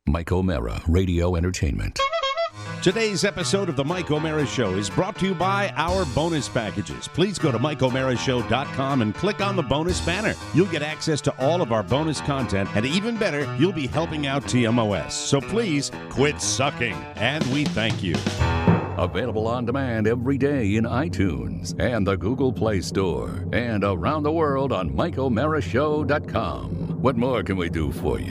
Mike O'Mara, Radio Entertainment. Today's episode of The Mike O'Mara Show is brought to you by our bonus packages. Please go to MikeO'MaraShow.com and click on the bonus banner. You'll get access to all of our bonus content, and even better, you'll be helping out TMOS. So please quit sucking, and we thank you. Available on demand every day in iTunes and the Google Play Store and around the world on MikeO'MaraShow.com. What more can we do for you?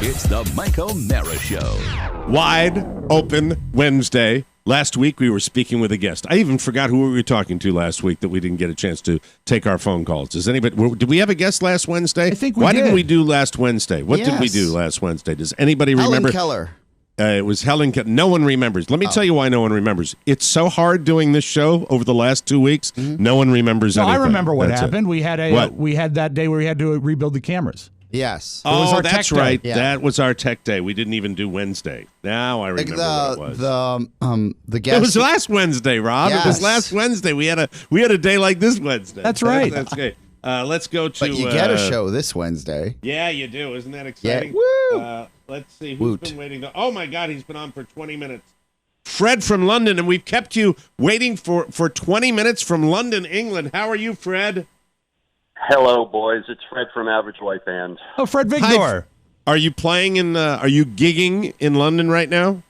It's the Mike O'Mara Show. Wide Open Wednesday. Last week we were speaking with a guest. I even forgot who we were talking to last week that we didn't get a chance to take our phone calls. Does anybody? Did we have a guest last Wednesday? I think we Why did. didn't we do last Wednesday? What did we do last Wednesday? Does anybody remember? Helen Keller. It was Helen Keller. No one remembers. Let me tell you why no one remembers. It's so hard doing this show over the last 2 weeks. No one remembers anything. I remember what That's happened. it. We had we had that day where we had to rebuild the cameras. Yes. Oh, that's right. Yeah. That was our tech day. We didn't even do Wednesday. Now I remember what it was. The guest. It was last Wednesday, Rob. Yes. It was last Wednesday. We had a day like this Wednesday. That's right. That's great. Let's go to. But you get a show this Wednesday. Yeah, you do. Isn't that exciting? Yeah. Woo! Let's see who's been waiting. Oh my God, he's been on for 20 minutes. Fred from London, and we've kept you waiting for 20 minutes from London, England. How are you, Fred? Hello, boys. It's Fred from Average White Band. Oh, Fred Vigdor. Are you playing in? Are you gigging in London right now?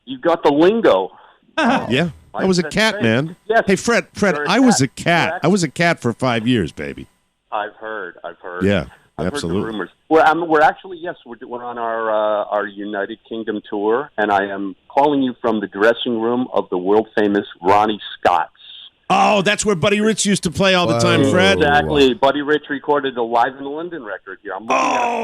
You got the lingo. Yeah, I was a cat, man. Yes. Hey, Fred, You're I was a cat. Correct. I was a cat for 5 years, baby. I've heard. Yeah, I've absolutely. heard the rumors. We're actually, yes, we're on our United Kingdom tour, and I am calling you from the dressing room of the world famous Ronnie Scott's. Oh, that's where Buddy Rich used to play all the time, Fred. Exactly. Buddy Rich recorded a Live in London record here. I'm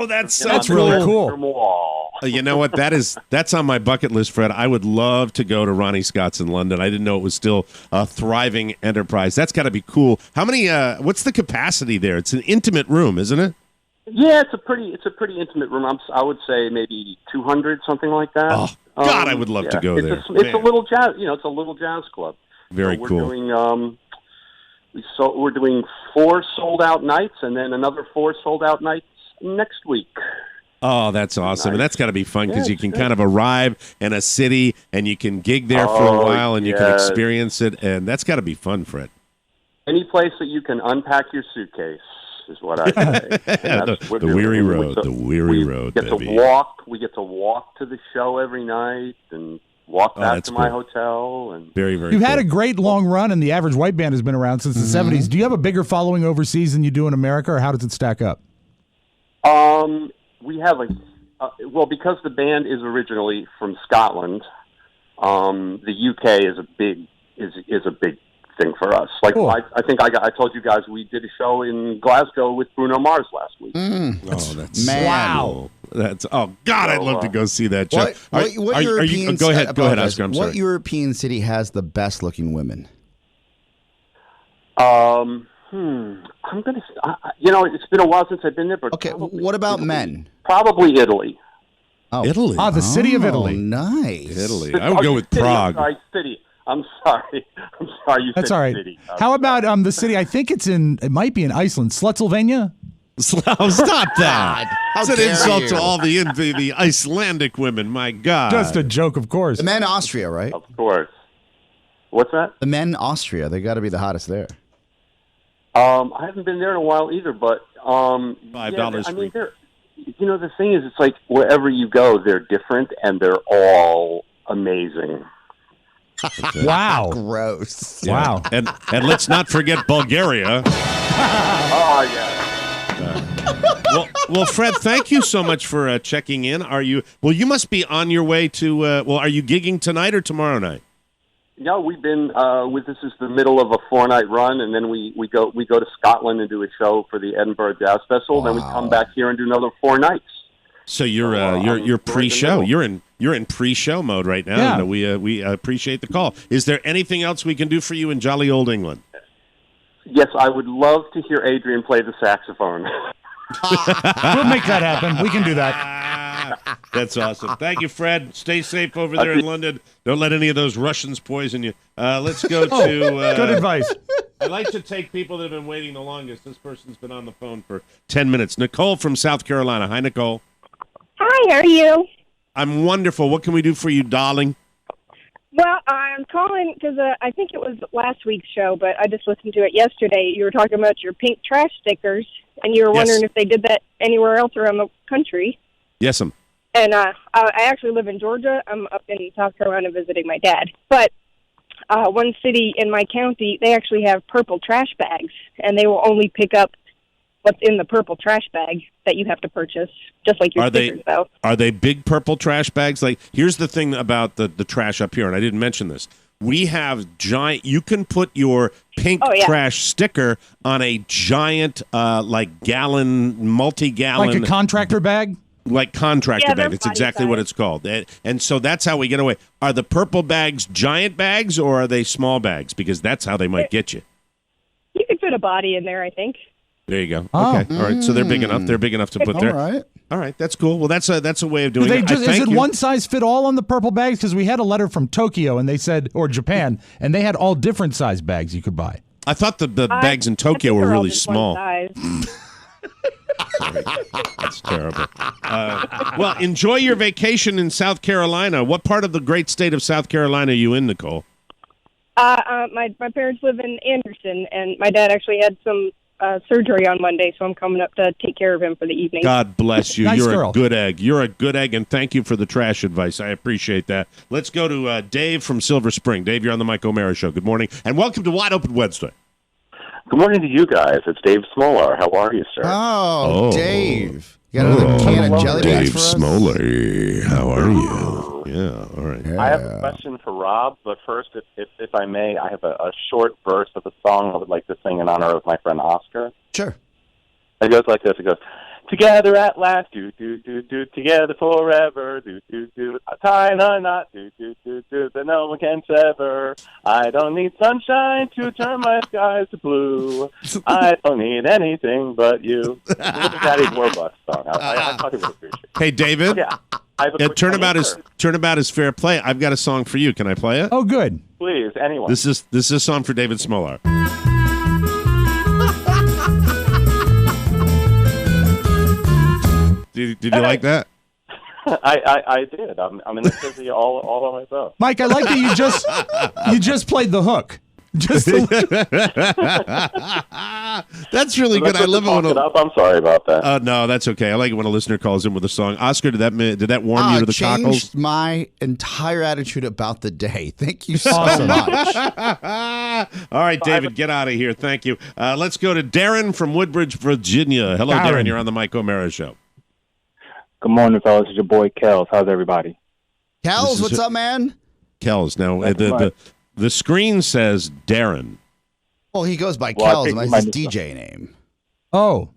That's really cool. You know what? That's on my bucket list, Fred. I would love to go to Ronnie Scott's in London. I didn't know it was still a thriving enterprise. That's got to be cool. How many? What's the capacity there? It's an intimate room, isn't it? Yeah, it's a pretty intimate room. I would say maybe 200, something like that. Oh God, I would love to go there. It's a little jazz. It's a little jazz club. Very so we're cool. Doing, we're doing 4 sold-out nights and then another 4 sold-out nights next week. Oh, that's awesome. Nice. And that's got to be fun because you can kind of arrive in a city and you can gig there for a while and you can experience it. And that's got to be fun, Fred. Any place that you can unpack your suitcase is what I say. The weary road, baby. We get to walk to the show every night and walk back to my hotel. And very, very You've cool. had a great long run, and the Average White Band has been around since the 70s. Do you have a bigger following overseas than you do in America, or how does it stack up? We have because the band is originally from Scotland, the UK is a big thing for us. Like cool. I think I told you guys we did a show in Glasgow with Bruno Mars last week. That's wow. That's God! I'd love to go see that show. What European? Go ahead, Oscar. I'm sorry. What European city has the best looking women? I'm gonna. It's been a while since I've been there, but Okay. What about men? Probably Italy. Oh, Italy. Ah, the city of Italy. Nice. Italy. I would go with Prague. City. I'm sorry. You That's said all right. city. How about the city? I think it might be in Iceland, Slutsylvania. Stop that! How It's an dare insult you. to all the Icelandic women. My God. Just a joke, of course. The men Austria, right? Of course. What's that? The men Austria. They got to be the hottest there. I haven't been there in a while either, but $5 I mean, the thing is, it's like wherever you go, they're different and they're all amazing. Wow. Gross. Yeah. Wow. And let's not forget Bulgaria. Oh yeah. Well, Fred, thank you so much for checking in. You must be on your way to. Are you gigging tonight or tomorrow night? No, we've been. This is the middle of a 4-night run, and then we go to Scotland and do a show for the Edinburgh Jazz Festival. Then we come back here and do another 4 nights. So you're pre-show. You're in pre-show mode right now. Yeah. And we appreciate the call. Is there anything else we can do for you in jolly old England? Yes, I would love to hear Adrian play the saxophone. We'll make that happen. We can do that. That's awesome. Thank you, Fred. Stay safe over there in London. Don't let any of those Russians poison you. Let's go to... Good advice. I like to take people that have been waiting the longest. This person's been on the phone for 10 minutes. Nicole from South Carolina. Hi, Nicole. Hi, how are you? I'm wonderful. What can we do for you, darling? Well, I'm calling because I think it was last week's show, but I just listened to it yesterday. You were talking about your pink trash stickers, and you were wondering if they did that anywhere else around the country. Yes, ma'am. And I actually live in Georgia. I'm up in South Carolina visiting my dad. But one city in my county, they actually have purple trash bags, and they will only pick up what's in the purple trash bag that you have to purchase, just like your stickers, though. Are they big purple trash bags? Like, here's the thing about the trash up here, and I didn't mention this. We have giant. You can put your pink trash sticker on a giant, gallon, multi-gallon, like a contractor bag. Like contractor bag. That's exactly what it's called. And so that's how we get away. Are the purple bags giant bags or are they small bags? Because that's how they might get you. You could fit a body in there, I think. There you go. Okay. All right. So they're big enough. They're big enough to put there. All right. That's cool. Well, that's a way of doing it. Is it one size fit all on the purple bags? Because we had a letter from Tokyo and they said, or Japan, and they had all different size bags you could buy. I thought the bags in Tokyo were really small. That's terrible. Well, enjoy your vacation in South Carolina. What part of the great state of South Carolina are you in, Nicole? My parents live in Anderson, and my dad actually had some surgery on Monday, so I'm coming up to take care of him for the evening. God bless you. Nice You're girl. a good egg. You're a good egg, and thank you for the trash advice. I appreciate that. Let's go to Dave from Silver Spring. Dave, you're on the Mike O'Mara Show. Good morning, and welcome to Wide Open Wednesday. Good morning to you guys. It's Dave Smolar. How are you, sir? Oh, Dave. You got another can of jelly bags Dave for us? Smoller. How are you? Yeah, all right. I have a question for Rob, but first, if I may, I have a short verse of a song I would like to sing in honor of my friend Oscar. Sure. It goes like this. It goes, together at last, do, do, do, do, together forever, do, do, do, tie a knot, do, do, do, do, that no one can sever. I don't need sunshine to turn my skies to blue. I don't need anything but you. It's a Daddy Warbucks song. I thought you would appreciate it. Hey, David. Yeah. I have a quick Turnabout is fair play. I've got a song for you. Can I play it? Oh, good. Please, anyone. This is a song for David Smolar. Did you like that? I did. I'm in the city all on myself. Mike, I like that you just played the hook. That's really good. I love it when I'm sorry about that. No, that's okay. I like it when a listener calls in with a song. Oscar, did that warm you to the cockles? Changed my entire attitude about the day. Thank you so much. All right, David, get out of here. Thank you. Let's go to Darren from Woodbridge, Virginia. Hello, Darren. You're on the Mike O'Mara Show. Good morning, fellas. It's your boy, Kels. How's everybody? Kels, what's up, man? Kels. Now, the screen says Darren. Well, he goes by Kels, and that's his DJ name. Oh.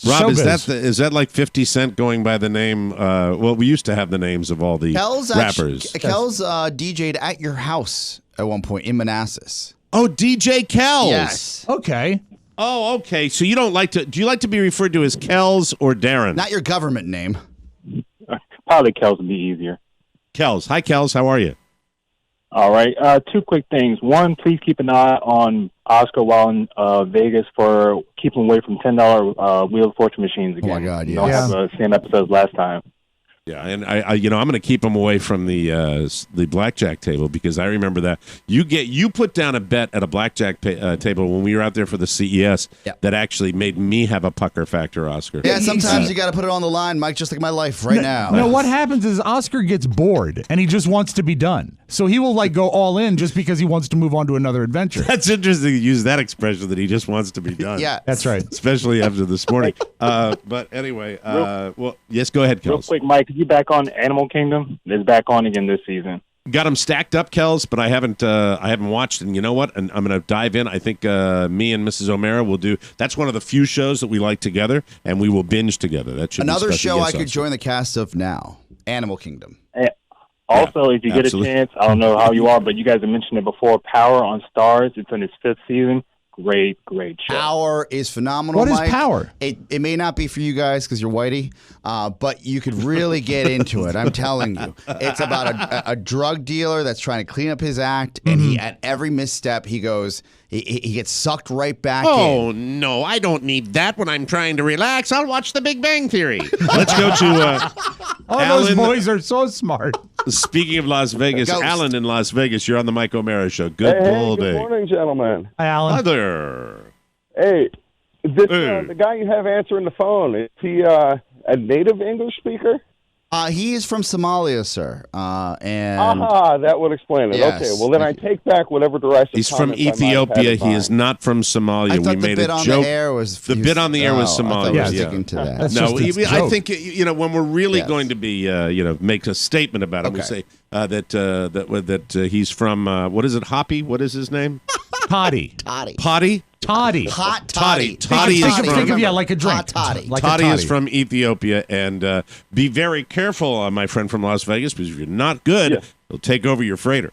Rob, Showbiz. is that like 50 Cent going by the name? Well, we used to have the names of all the rappers. Kels DJ'd at your house at one point in Manassas. Oh, DJ Kels. Yes. Okay. Oh, okay. So you don't like to? Do you like to be referred to as Kels or Darren? Not your government name. Probably Kels would be easier. Kels. Hi, Kels. How are you? All right. Two quick things. One, please keep an eye on Oscar while in Vegas for keeping away from $10 Wheel of Fortune machines again. Oh my God! Yeah. Don't have the same episodes last time. Yeah, and I'm going to keep him away from the blackjack table because I remember that you put down a bet at a blackjack table when we were out there for the CES that actually made me have a pucker factor, Oscar. Yeah, sometimes you got to put it on the line, Mike, just like my life right now. No, what happens is Oscar gets bored and he just wants to be done. So he will go all in just because he wants to move on to another adventure. That's interesting to use that expression that he just wants to be done. Yeah, that's right. Especially after this morning. But anyway, well, yes, go ahead, Kels. Real quick, Mike, you back on Animal Kingdom? It's back on again this season. Got them stacked up, Kels, but I haven't watched. And you know what? And I'm going to dive in. I think me and Mrs. O'Mara will do. That's one of the few shows that we like together, and we will binge together. That should another be show I could join the cast of now. Animal Kingdom. Also, if you get a chance, I don't know how you are, but you guys have mentioned it before. Power on Stars. It's in its 5th season. Great show. Power is phenomenal. What is Mike. Power? It may not be for you guys because you're whitey, but you could really get into it. I'm telling you, it's about a drug dealer that's trying to clean up his act, and he at every misstep he goes. He gets sucked right back in. Oh, no, I don't need that when I'm trying to relax. I'll watch The Big Bang Theory. Let's go to Oh, those Alan- boys are so smart. Speaking of Las Vegas, Ghost. Alan in Las Vegas, you're on the Mike O'Mara Show. Good bull Good day. morning, gentlemen. Hi, Alan. Hi there. Hey, Hey. the guy you have answering the phone, is he a native English speaker? He is from Somalia, sir. And That would explain it. Yes. Okay, well then I take back whatever derisive He's from comments I might have had Ethiopia. in He is mind. not from Somalia. I thought We the made bit a on joke. the air was The bit on the air was I thought Somalia, we were yeah. sticking to that. That's No, just a I joke. think when we're really Yes. going to be make a statement about him, we Okay. say that he's from what is it? Hoppy? What is his name? Toddy. Toddy. Potty. Toddy. Hot Toddy. toddy. Toddy is Think from- of like a drink. Hot toddy. Like a Toddy is toddy. from Ethiopia, and be very careful, my friend from Las Vegas, because if you're not good, Yes. he'll take over your freighter.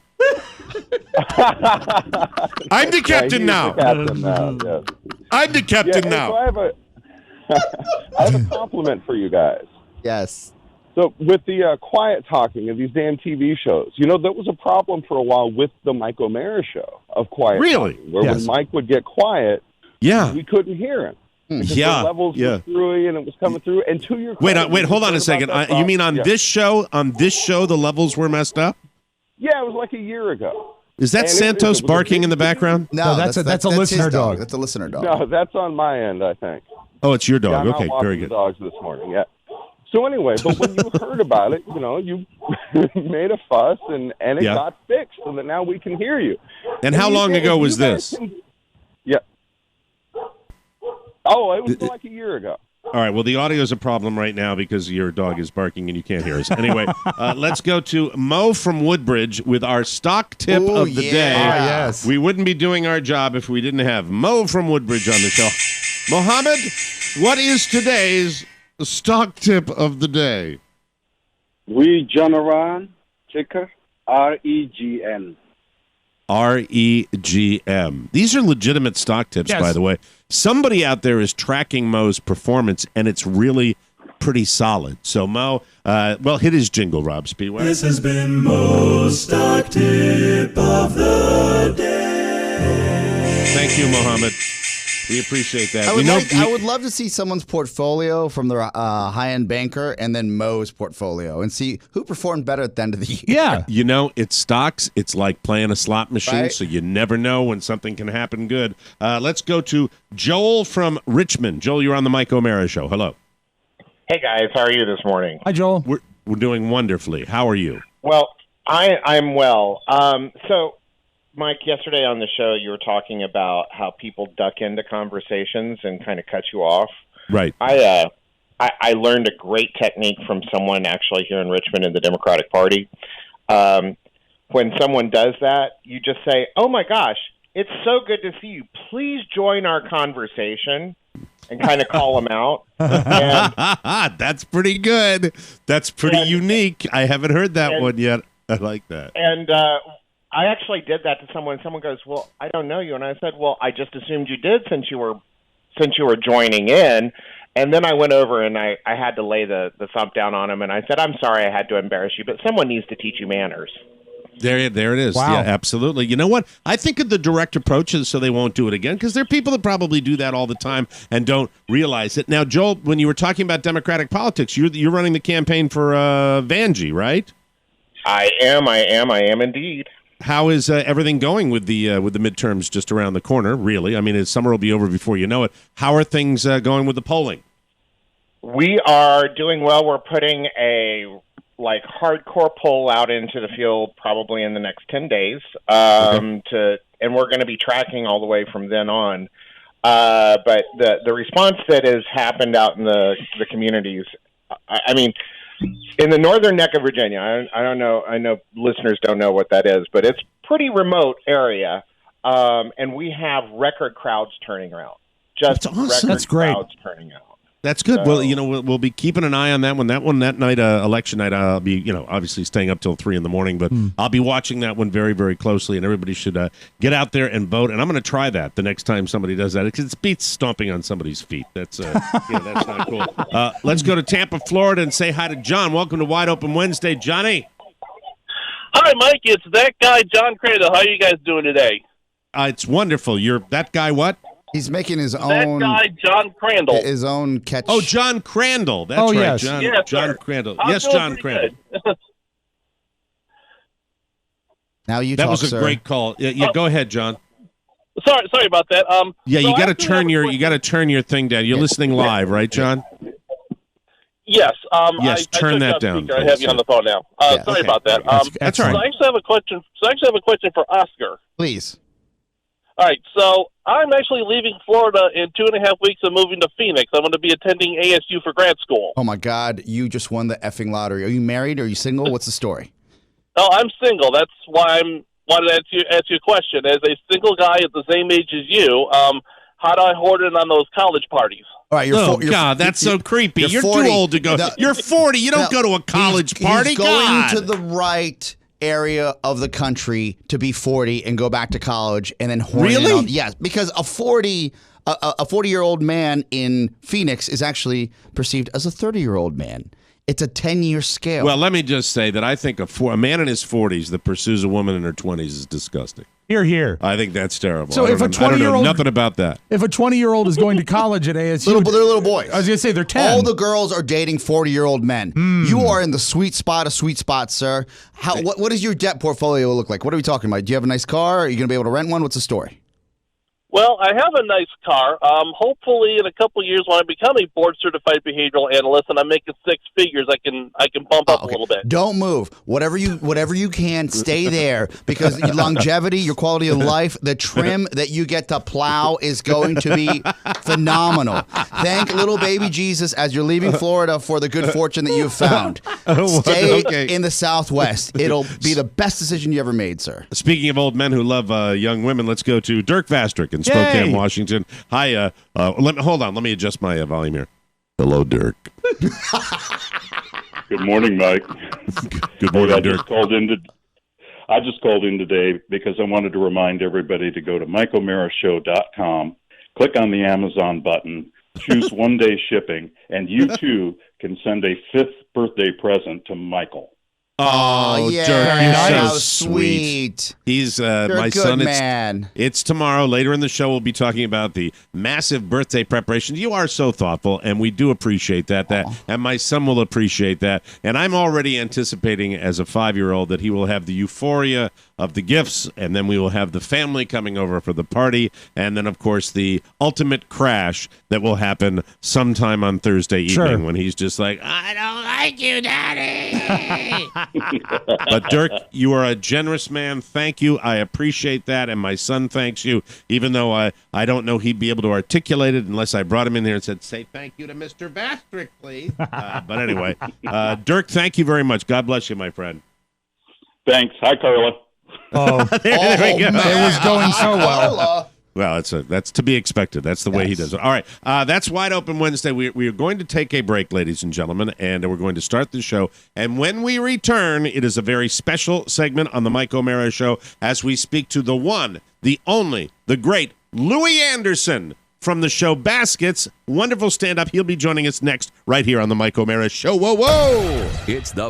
I'm the captain he's now. the captain now, yes. I'm the Yeah, captain hey, now. so I have a compliment for you guys. Yes. So with the quiet talking of these damn TV shows, that was a problem for a while with the Mike O'Mara Show of quiet Really? talking, where Yes. when Mike would get quiet, Yeah. we couldn't hear him. Because Yeah, the levels yeah. were screwy and it was coming through. And to your Wait, credit, hold on heard a second. about that You mean on problem? this show? On this show, the levels were messed up. Yeah, it was like a year ago. Is that And it Santos was a barking big- in the background? No, that's a his listener dog. That's a listener dog. No, that's on my end, I think. Oh, it's your Yeah, dog. I'm Okay, out walking very the good. dogs this morning. Yeah. So anyway, but when you heard about it, you made a fuss and it Yeah. got fixed, so that now we can hear you. And how you long guys- ago you was guys this? Yeah. Oh, it was like a year ago. All right. Well, the audio is a problem right now because your dog is barking and you can't hear us. Anyway, let's go to Mo from Woodbridge with our stock tip Ooh, of the yeah. day. Ah, yes. We wouldn't be doing our job if we didn't have Mo from Woodbridge on the show. Mohammed, what is today's stock tip of the day? Regeneron ticker REGN. REGM. These are legitimate stock tips, Yes. by the way. Somebody out there is tracking Mo's performance, and it's really pretty solid. So, Mo, hit his jingle, Rob Speedway. This has been Mo's stock tip of the day. Thank you, Mohammed. We appreciate that. I would love to see someone's portfolio from the high-end banker and then Mo's portfolio and see who performed better at the end of the year. Yeah. It's stocks. It's like playing a slot machine, Right. so you never know when something can happen good. Let's go to Joel from Richmond. Joel, you're on the Mike O'Mara Show. Hello. Hey guys, how are you this morning? Hi, Joel. We're doing wonderfully. How are you? Well, I'm well. So, Mike, yesterday on the show, you were talking about how people duck into conversations and kind of cut you off. Right. I learned a great technique from someone actually here in Richmond in the Democratic Party. When someone does that, you just say, "Oh my gosh, it's so good to see you. Please join our conversation," and kind of call them out. And, That's pretty good. That's pretty unique. I haven't heard that one yet. I like that. And I actually did that to someone. Someone goes, "Well, I don't know you," and I said, "Well, I just assumed you did since you were joining in." And then I went over and I had to lay the thump down on him, and I said, "I'm sorry, I had to embarrass you, but someone needs to teach you manners." There it is. Wow. Yeah, absolutely. You know what? I think of the direct approaches so they won't do it again because there are people that probably do that all the time and don't realize it. Now, Joel, when you were talking about Democratic politics, you're running the campaign for Vanjie, right? I am indeed. How is everything going with the midterms just around the corner? Really, I mean, summer will be over before you know it. How are things going with the polling? We are doing well. We're putting a hardcore poll out into the field probably in the next 10 days. And we're going to be tracking all the way from then on. But the response that has happened out in the communities, I mean, in the northern neck of Virginia, I don't know. I know listeners don't know what that is, but it's pretty remote area, and we have record crowds turning out. Just That's awesome. record That's great. crowds turning out. That's good. Well, we'll be keeping an eye on that one. That night, election night, I'll be, obviously staying up till 3 a.m. But I'll be watching that one very, very closely. And everybody should get out there and vote. And I'm going to try that the next time somebody does that because it beats stomping on somebody's feet. That's that's not cool. Let's go to Tampa, Florida, and say hi to John. Welcome to Wide Open Wednesday, Johnny. Hi, Mike. It's that guy, John Cradle. How are you guys doing today? It's wonderful. You're that guy. What? He's making his That own guy, John Crandall. his own catch. Oh, John Crandall. That's Oh, right. yes. John, Yes, John sir. Crandall. I'm Yes, doing John pretty Crandall. good. Now you That talk, was a sir. great call. Yeah, go ahead, John. Sorry about that. Yeah, so you I got to actually turn have a question. turn your thing down. You're listening live, right, John? Yes. Yes, turn I took that you off down, speaker. I have please. you on the phone now. Yeah, sorry okay. about that. That's So all I right. actually have a question. For Oscar. Please. All right. So I'm actually leaving Florida in 2.5 weeks and moving to Phoenix. I'm going to be attending ASU for grad school. Oh my God, you just won the effing lottery. Are you married? Are you single? What's the story? No, I'm single. That's why I'm wanted to ask you a question. As a single guy at the same age as you, how do I hoard in on those college parties? All right, God, that's so creepy. You're 40. too old to go. You're 40. You don't go to a college party. He's going God. to the right area of the country to be 40 and go back to college and then horn in Really? on- yes, because a 40-year-old man in Phoenix is actually perceived as a 30-year-old man. It's a 10-year scale. Well, let me just say that I think a man in his 40s that pursues a woman in her 20s is disgusting. Here. I think that's terrible. So I if a don't know- I don't know 20-year-old nothing about that. If a 20-year-old is going to college at ASU, they're little boys. I was going to say they're 10. All the girls are dating 40-year-old men. You are in the sweet spot of sweet spots, sir. What does your debt portfolio look like? What are we talking about? Do you have a nice car? Are you going to be able to rent one? What's the story? Well, I have a nice car. Hopefully, in a couple of years, when I become a board-certified behavioral analyst and I'm making six figures, I can bump up a little bit. Don't move. Whatever you can, stay there because your longevity, your quality of life, the trim that you get to plow is going to be phenomenal. Thank little baby Jesus as you're leaving Florida for the good fortune that you've found. Stay in the Southwest. It'll be the best decision you ever made, sir. Speaking of old men who love young women, let's go to Dirk Vastrick in Spokane, Yay. Washington. Hi. Hold on. Let me adjust my volume here. Hello, Dirk. Good morning, Mike. Good morning, I Dirk. just called in today because I wanted to remind everybody to go to MikeO'MaraShow.com, click on the Amazon button, choose one-day shipping, and you too can send a 5th birthday present to Michael. Oh, yeah, Dirk, you're so sweet. He's You're my a good son. man. It's tomorrow. Later in the show, we'll be talking about the massive birthday preparation. You are so thoughtful, and we do appreciate that. And my son will appreciate that. And I'm already anticipating, as a 5-year-old, that he will have the euphoria of the gifts, and then we will have the family coming over for the party, and then, of course, the ultimate crash that will happen sometime on Thursday evening when he's just like, I don't like you, Daddy. But Dirk, you are a generous man. Thank you. I appreciate that, and my son thanks you, even though I don't know he'd be able to articulate it unless I brought him in here and said, say thank you to Mr. Bastrick, please. But anyway, Dirk, thank you very much. God bless you, my friend. Thanks. Hi, Carla. Oh, there we go. It was going so well. Well, that's to be expected. That's the way he does it. All right, that's Wide Open Wednesday. We are going to take a break, ladies and gentlemen, and we're going to start the show. And when we return, it is a very special segment on the Mike O'Mara Show as we speak to the one, the only, the great Louie Anderson from the show Baskets. Wonderful stand-up. He'll be joining us next right here on the Mike O'Mara Show. Whoa, whoa! It's the